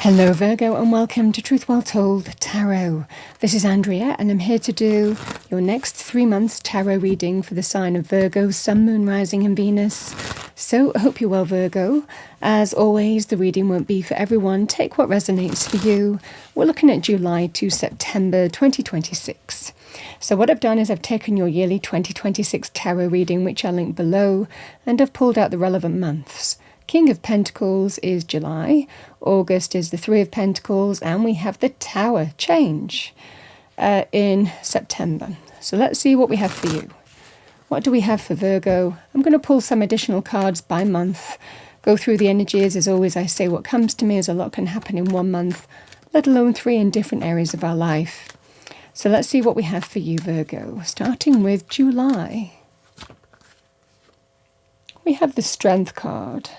Hello Virgo and welcome to Truth Well Told Tarot. This is Andrea and I'm here to do your next 3 months tarot reading for the sign of Virgo, Sun, Moon, Rising and Venus. So I hope you're well, Virgo. As always, the reading won't be for everyone. Take what resonates for you. We're looking at July to September 2026. So what I've done is I've taken your yearly 2026 tarot reading, which I'll link below, and I've pulled out the relevant months. King of Pentacles is July, August is the Three of Pentacles, and we have the Tower change in September. So let's see what we have for you. What do we have for Virgo? I'm going to pull some additional cards by month, go through the energies. As always, I say what comes to me, as a lot can happen in 1 month, let alone 3 in different areas of our life. So let's see what we have for you, Virgo, starting with July. We have the Strength card.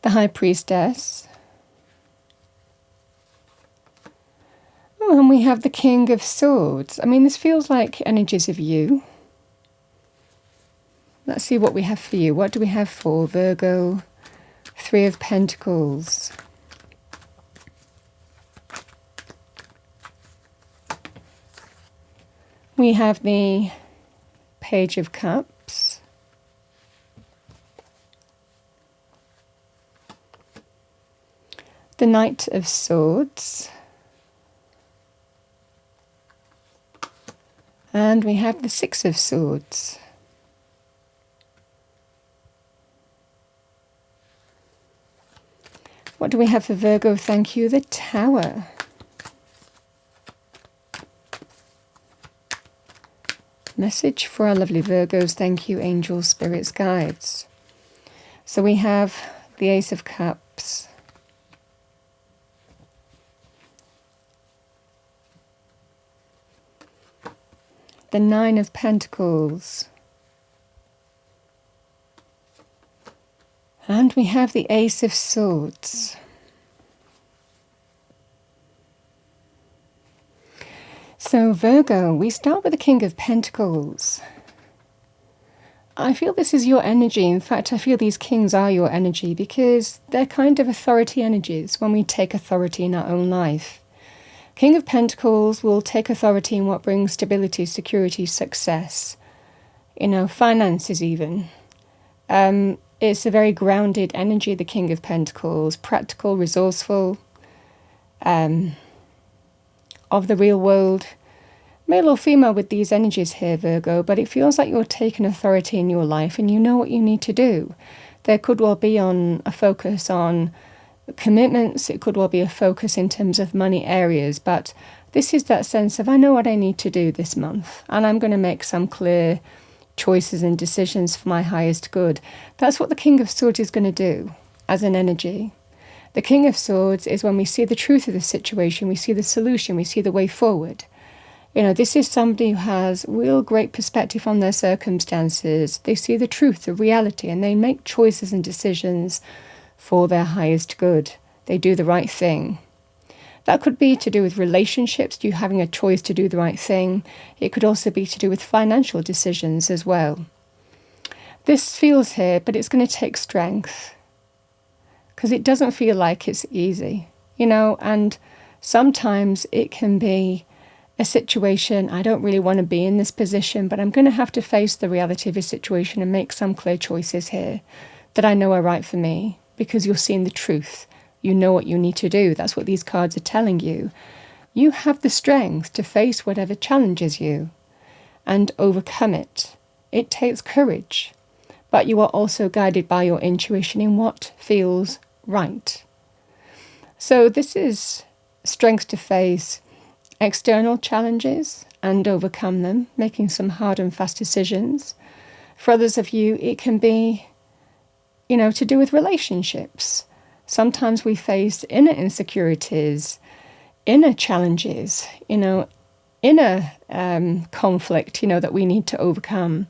The High Priestess. Oh, and we have the King of Swords. I mean, this feels like energies of you. Let's see what we have for you. What do we have for Virgo? Three of Pentacles. We have the Page of Cups. The Knight of Swords. And we have the Six of Swords. What do we have for Virgo? Thank you. The Tower. Message for our lovely Virgos. Thank you, angels, spirits, guides. So we have the Ace of Cups. The Nine of Pentacles. And we have the Ace of Swords. So Virgo, we start with the King of Pentacles. I feel this is your energy. In fact, I feel these kings are your energy because they're kind of authority energies when we take authority in our own life. King of Pentacles will take authority in what brings stability, security, success, finances even. It's a very grounded energy, the King of Pentacles, practical, resourceful, of the real world. Male or female with these energies here, Virgo, but it feels like you're taking authority in your life and you know what you need to do. There could well be a focus on commitments, it could well be a focus in terms of money areas, but this is that sense of I know what I need to do this month and I'm going to make some clear choices and decisions for my highest good. That's what the King of Swords is going to do as an energy. The King of Swords is when we see the truth of the situation, we see the solution, we see the way forward. This is somebody who has real great perspective on their circumstances. They see the truth, the reality, and they make choices and decisions for their highest good. They do the right thing. That could be to do with relationships, you having a choice to do the right thing. It could also be to do with financial decisions as well. This feels here, but it's going to take strength because it doesn't feel like it's easy, and sometimes it can be a situation, I don't really want to be in this position, but I'm going to have to face the reality of a situation and make some clear choices here that I know are right for me. Because you're seeing the truth. You know what you need to do. That's what these cards are telling you. You have the strength to face whatever challenges you and overcome it. It takes courage, but you are also guided by your intuition in what feels right. So this is strength to face external challenges and overcome them, making some hard and fast decisions. For others of you, it can be to do with relationships. Sometimes we face inner insecurities, inner challenges, inner conflict, that we need to overcome.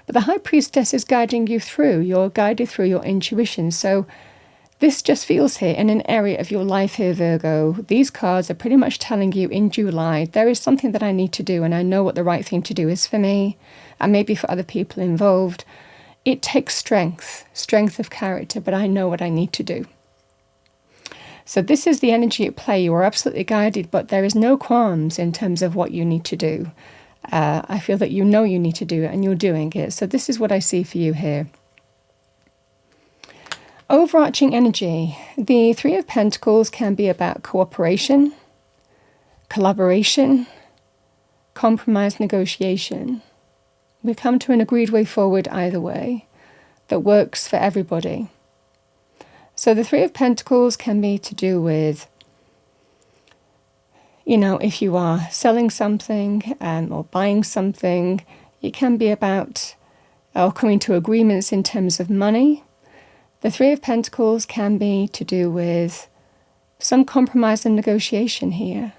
But the High Priestess is guiding you through. You're guided through your intuition. So this just feels here in an area of your life here, Virgo. These cards are pretty much telling you in July, there is something that I need to do and I know what the right thing to do is for me and maybe for other people involved. it takes strength of character, but I know what I need to do. So this is the energy at play. You are absolutely guided, but there is no qualms in terms of what you need to do. I feel that you know you need to do it and you're doing it. So this is what I see for you here. Overarching energy. The Three of Pentacles can be about cooperation, collaboration, compromise, negotiation. We come to an agreed way forward either way that works for everybody. So the Three of Pentacles can be to do with, if you are selling something or buying something, it can be about coming to agreements in terms of money. The Three of Pentacles can be to do with some compromise and negotiation here,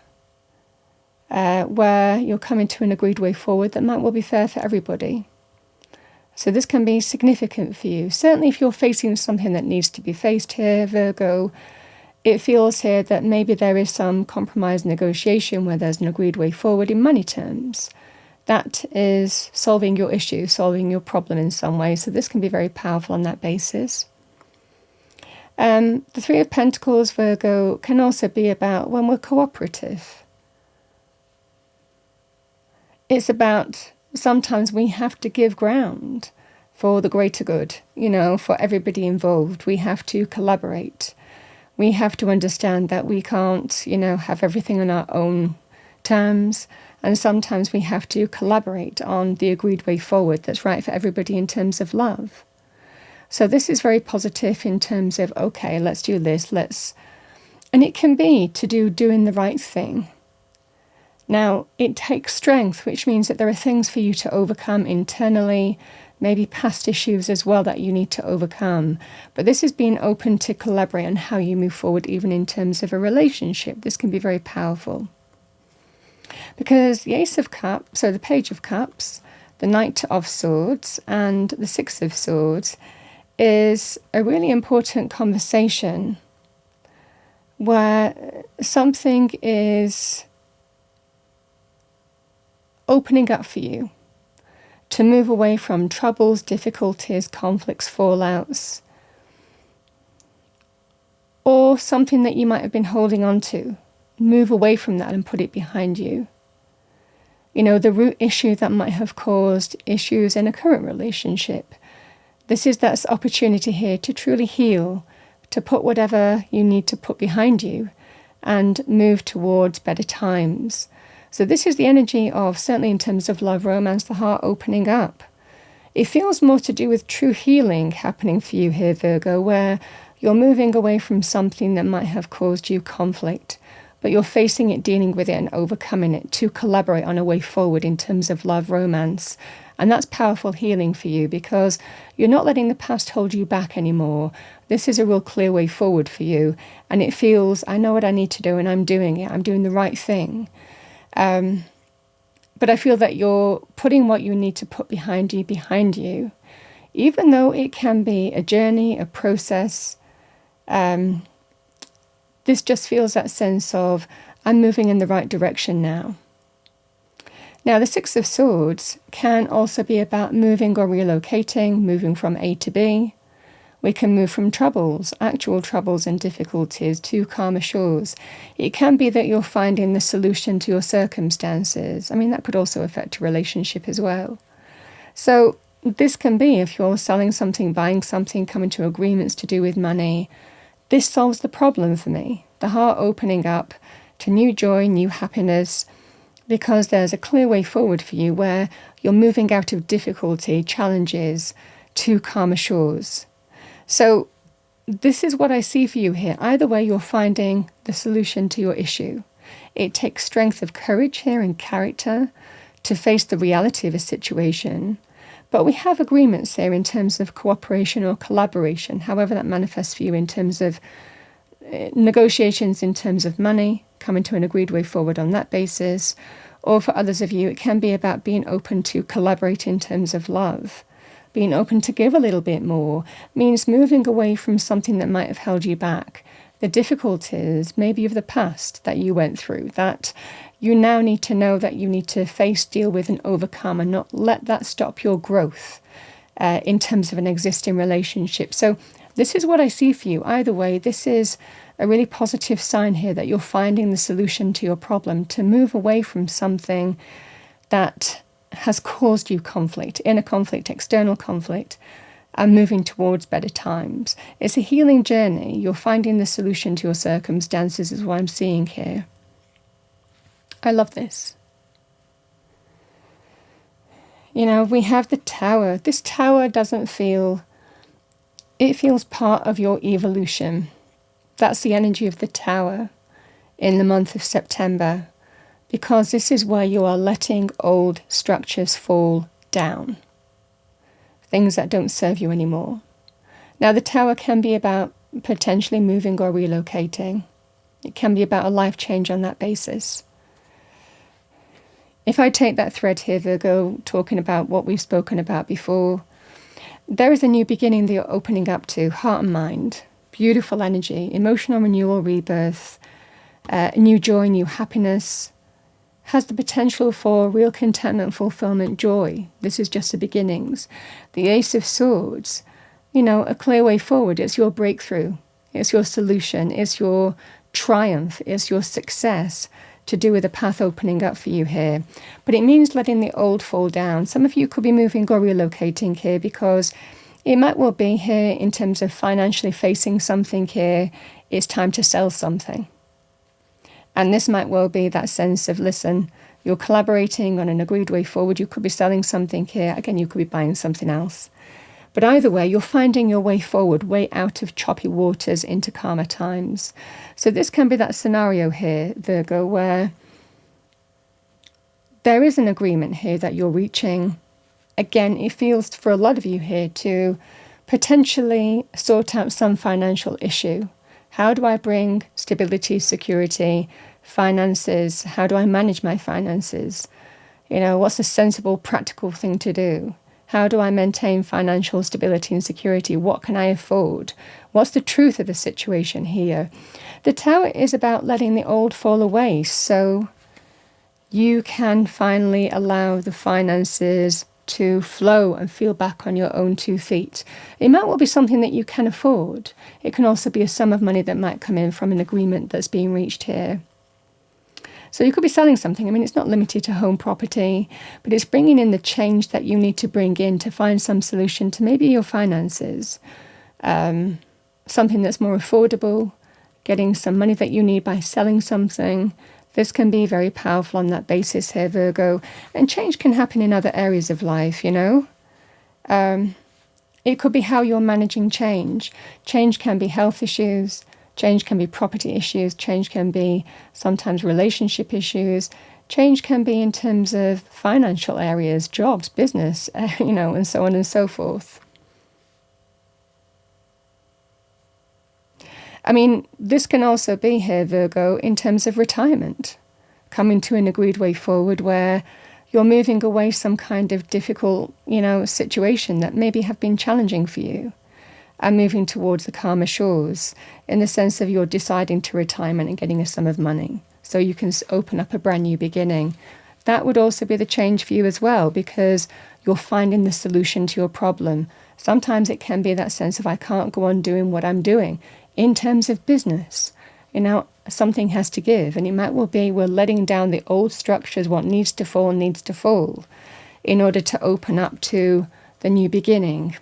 where you're coming to an agreed way forward that might well be fair for everybody. So this can be significant for you. Certainly if you're facing something that needs to be faced here, Virgo, it feels here that maybe there is some compromise negotiation where there's an agreed way forward in money terms. That is solving your issue, solving your problem in some way. So this can be very powerful on that basis. The Three of Pentacles, Virgo, can also be about when we're cooperative. It's about sometimes we have to give ground for the greater good, for everybody involved. We have to collaborate. We have to understand that we can't, have everything on our own terms. And sometimes we have to collaborate on the agreed way forward that's right for everybody in terms of love. So this is very positive in terms of, okay, let's do this, and it can be to doing the right thing. Now, it takes strength, which means that there are things for you to overcome internally, maybe past issues as well that you need to overcome. But this is being open to collaborate on how you move forward, even in terms of a relationship. This can be very powerful. Because the Ace of Cups, so the Page of Cups, the Knight of Swords, and the Six of Swords is a really important conversation where something is opening up for you to move away from troubles, difficulties, conflicts, fallouts, or something that you might have been holding on to. Move away from that and put it behind you. The root issue that might have caused issues in a current relationship. This is that opportunity here to truly heal, to put whatever you need to put behind you and move towards better times. So this is the energy of, certainly in terms of love, romance, the heart opening up. It feels more to do with true healing happening for you here, Virgo, where you're moving away from something that might have caused you conflict, but you're facing it, dealing with it and overcoming it to collaborate on a way forward in terms of love, romance. And that's powerful healing for you because you're not letting the past hold you back anymore. This is a real clear way forward for you. And it feels, I know what I need to do and I'm doing it. I'm doing the right thing. But I feel that you're putting what you need to put behind you, even though it can be a journey, a process. This just feels that sense of, I'm moving in the right direction now. Now, the Six of Swords can also be about moving or relocating, moving from A to B. We can move from troubles, actual troubles and difficulties, to calmer shores. It can be that you're finding the solution to your circumstances. I mean, that could also affect a relationship as well. So this can be, if you're selling something, buying something, coming to agreements to do with money, this solves the problem for me. The heart opening up to new joy, new happiness, because there's a clear way forward for you where you're moving out of difficulty, challenges, to calmer shores. So this is what I see for you here. Either way, you're finding the solution to your issue. It takes strength of courage here and character to face the reality of a situation. But we have agreements here in terms of cooperation or collaboration, however that manifests for you in terms of negotiations, in terms of money, coming to an agreed way forward on that basis. Or for others of you, it can be about being open to collaborate in terms of love. Being open to give a little bit more means moving away from something that might have held you back. The difficulties, maybe of the past that you went through, that you now need to know that you need to face, deal with and overcome, and not let that stop your growth. in terms of an existing relationship. So this is what I see for you. Either way, this is a really positive sign here that you're finding the solution to your problem, to move away from something that has caused you conflict, inner conflict, external conflict, and moving towards better times. It's a healing journey. You're finding the solution to your circumstances is what I'm seeing here. I love this. You know, we have the Tower. This Tower doesn't feel, it feels part of your evolution. That's the energy of the Tower in the month of September, because this is where you are letting old structures fall down, things that don't serve you anymore. Now, the Tower can be about potentially moving or relocating. It can be about a life change on that basis. If I take that thread here, Virgo, talking about what we've spoken about before, there is a new beginning that you're opening up to, heart and mind, beautiful energy, emotional renewal, rebirth, new joy, new happiness, has the potential for real contentment, fulfillment, joy. This is just the beginnings. The Ace of Swords, you know, a clear way forward. It's your breakthrough. It's your solution. It's your triumph. It's your success, to do with a path opening up for you here. But it means letting the old fall down. Some of you could be moving or relocating here, because it might well be here in terms of financially facing something here. It's time to sell something. And this might well be that sense of, listen, you're collaborating on an agreed way forward. You could be selling something here. Again, you could be buying something else. But either way, you're finding your way forward, way out of choppy waters into calmer times. So this can be that scenario here, Virgo, where there is an agreement here that you're reaching. Again, it feels for a lot of you here to potentially sort out some financial issue. How do I bring stability, security, finances? How do I manage my finances? You know, what's a sensible, practical thing to do? How do I maintain financial stability and security? What can I afford? What's the truth of the situation here? The Tower is about letting the old fall away so you can finally allow the finances to flow and feel back on your own 2 feet. It might well be something that you can afford. It can also be a sum of money that might come in from an agreement that's being reached here. So you could be selling something. I mean, it's not limited to home property, but it's bringing in the change that you need to bring in to find some solution to maybe your finances. Something that's more affordable, getting some money that you need by selling something. This can be very powerful on that basis here, Virgo. And change can happen in other areas of life, you know. It could be how you're managing change. Change can be health issues. Change can be property issues. Change can be sometimes relationship issues. Change can be in terms of financial areas, jobs, business, you know, and so on and so forth. I mean, this can also be here, Virgo, in terms of retirement. Coming to an agreed way forward where you're moving away some kind of difficult, you know, situation that maybe have been challenging for you, and moving towards the calmer shores in the sense of you're deciding to retirement and getting a sum of money so you can open up a brand new beginning. That would also be the change for you as well, because you're finding the solution to your problem. Sometimes it can be that sense of I can't go on doing what I'm doing in terms of business. You know, something has to give, and it might well be we're letting down the old structures. What needs to fall in order to open up to the new beginning.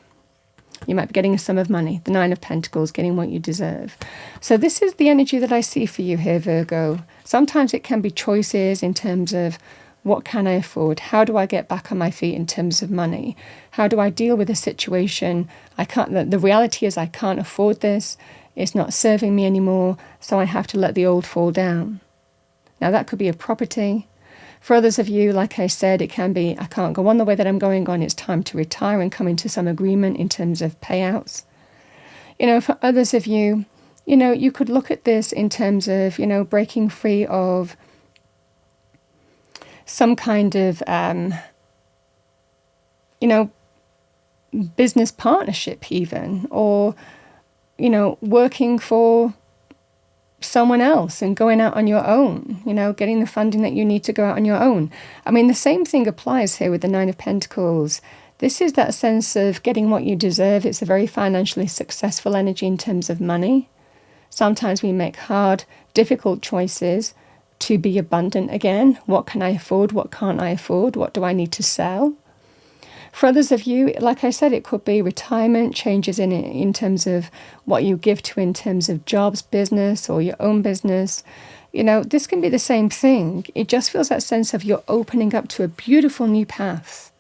You might be getting a sum of money, the 9 of Pentacles, getting what you deserve. So this is the energy that I see for you here, Virgo. Sometimes it can be choices in terms of what can I afford? How do I get back on my feet in terms of money? How do I deal with a situation? The reality is I can't afford this. It's not serving me anymore, so I have to let the old fall down. Now that could be a property. For others of you, like I said, it can be, I can't go on the way that I'm going on. It's time to retire and come into some agreement in terms of payouts. You know, for others of you, you know, you could look at this in terms of, you know, breaking free of some kind of, you know, business partnership even, or, you know, working for someone else and going out on your own, you know, getting the funding that you need to go out on your own. I mean, the same thing applies here with the 9 of Pentacles. This is that sense of getting what you deserve. It's a very financially successful energy in terms of money. Sometimes we make hard, difficult choices to be abundant again. What can I afford? What can't I afford? What do I need to sell? For others of you, like I said, it could be retirement, changes in terms of what you give to in terms of jobs, business, or your own business. You know, this can be the same thing. It just feels that sense of you're opening up to a beautiful new path.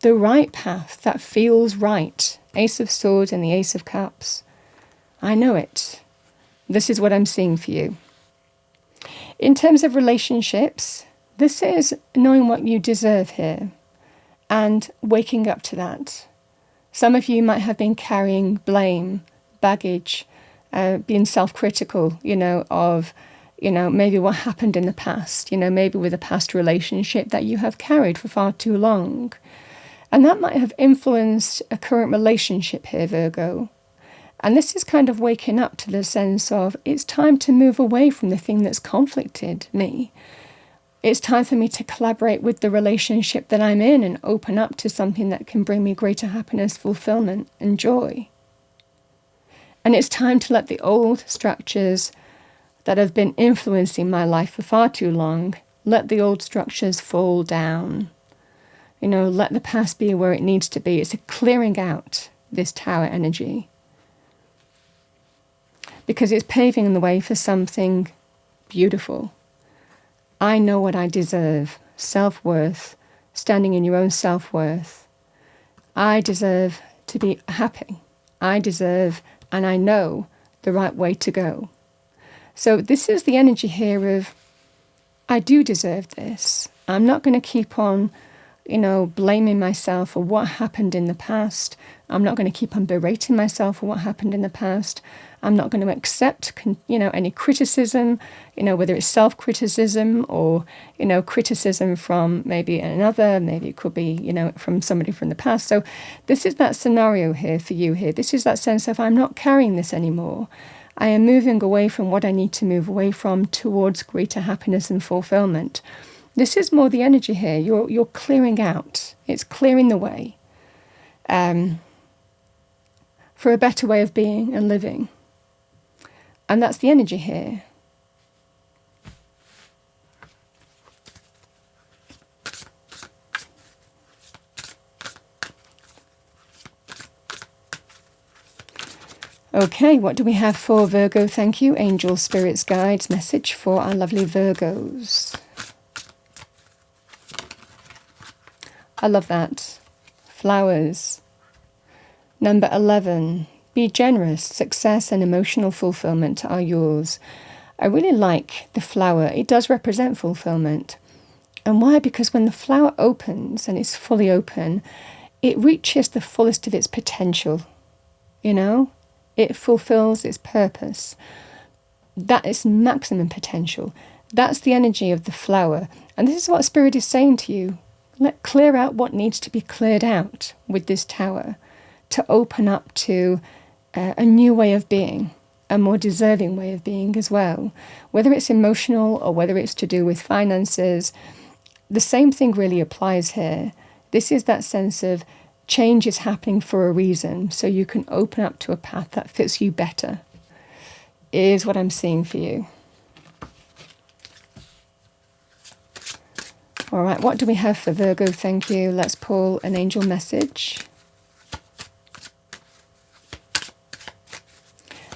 The right path that feels right. Ace of Swords and the Ace of Cups. I know it. This is what I'm seeing for you. In terms of relationships, this is knowing what you deserve here and waking up to that. Some of you might have been carrying blame, baggage, being self-critical, of, maybe what happened in the past, maybe with a past relationship that you have carried for far too long. And that might have influenced a current relationship here, Virgo. And this is kind of waking up to the sense of it's time to move away from the thing that's conflicted me. It's time for me to collaborate with the relationship that I'm in and open up to something that can bring me greater happiness, fulfillment, and joy. And it's time to let the old structures that have been influencing my life for far too long, let the old structures fall down. Let the past be where it needs to be. It's a clearing out, this Tower energy. Because it's paving the way for something beautiful. I know what I deserve. Self-worth. Standing in your own self-worth. I deserve to be happy. I deserve, and I know, the right way to go. So this is the energy here of, I do deserve this. I'm not going to keep on, blaming myself for what happened in the past. I'm not going to keep on berating myself for what happened in the past. I'm not going to accept, any criticism, whether it's self-criticism or, criticism from maybe another, maybe it could be, from somebody from the past. So this is that scenario here for you here. This is that sense of I'm not carrying this anymore. I am moving away from what I need to move away from towards greater happiness and fulfillment. This is more the energy here. You're clearing out. It's clearing the way for a better way of being and living. And that's the energy here. Okay, what do we have for Virgo? Thank you. Angels, spirits, guides, message for our lovely Virgos. I love that. Flowers. Number 11. Be generous. Success and emotional fulfillment are yours. I really like the flower. It does represent fulfillment. And why? Because when the flower opens and it's fully open, it reaches the fullest of its potential. It fulfills its purpose. That is maximum potential. That's the energy of the flower. And this is what Spirit is saying to you. Clear out what needs to be cleared out with this tower to open up to a new way of being, a more deserving way of being as well. Whether it's emotional or whether it's to do with finances, the same thing really applies here. This is that sense of change is happening for a reason, so you can open up to a path that fits you better, is what I'm seeing for you. All right, what do we have for Virgo? Thank you. Let's pull an angel message.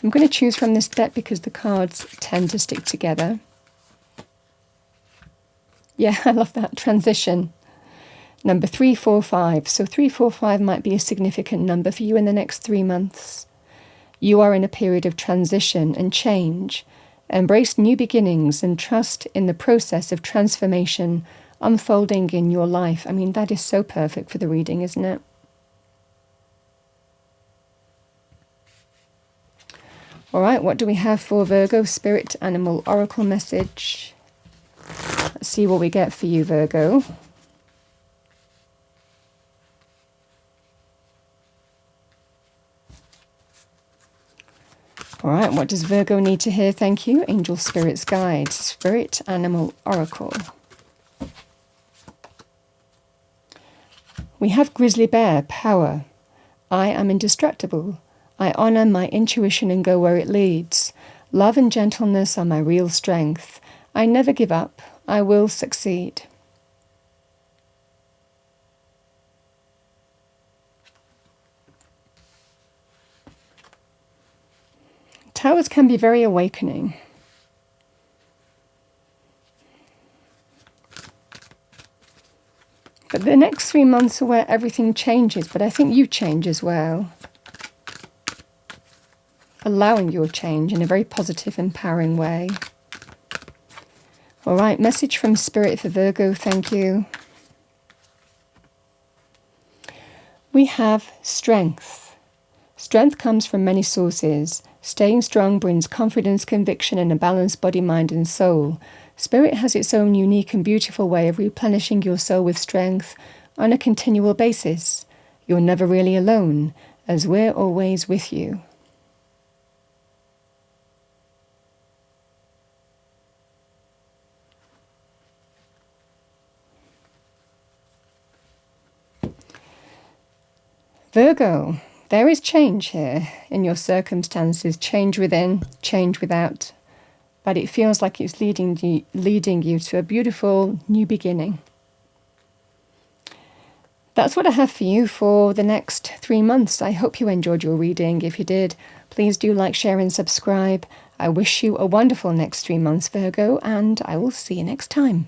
I'm going to choose from this deck because the cards tend to stick together. Yeah, I love that. Transition. Number 345. So 345 might be a significant number for you in the next 3 months. You are in a period of transition and change. Embrace new beginnings and trust in the process of transformation unfolding in your life. I mean, that is so perfect for the reading, isn't it? All right, what do we have for Virgo? Spirit, animal, oracle message. Let's see what we get for you, Virgo. All right, what does Virgo need to hear? Thank you. Angel, spirits, guides. Spirit, animal, oracle. We have grizzly bear, power. I am indestructible. I honour my intuition and go where it leads. Love and gentleness are my real strength. I never give up. I will succeed. Towers can be very awakening. But the next 3 months are where everything changes, but I think you change as well. Allowing your change in a very positive, empowering way. All right, message from Spirit for Virgo, thank you. We have strength. Strength comes from many sources. Staying strong brings confidence, conviction, and a balanced body, mind, and soul. Spirit has its own unique and beautiful way of replenishing your soul with strength on a continual basis. You're never really alone, as we're always with you. Virgo, there is change here in your circumstances, change within, change without, but it feels like it's leading you to a beautiful new beginning. That's what I have for you for the next 3 months. I hope you enjoyed your reading. If you did, please do like, share, and subscribe. I wish you a wonderful next 3 months, Virgo, and I will see you next time.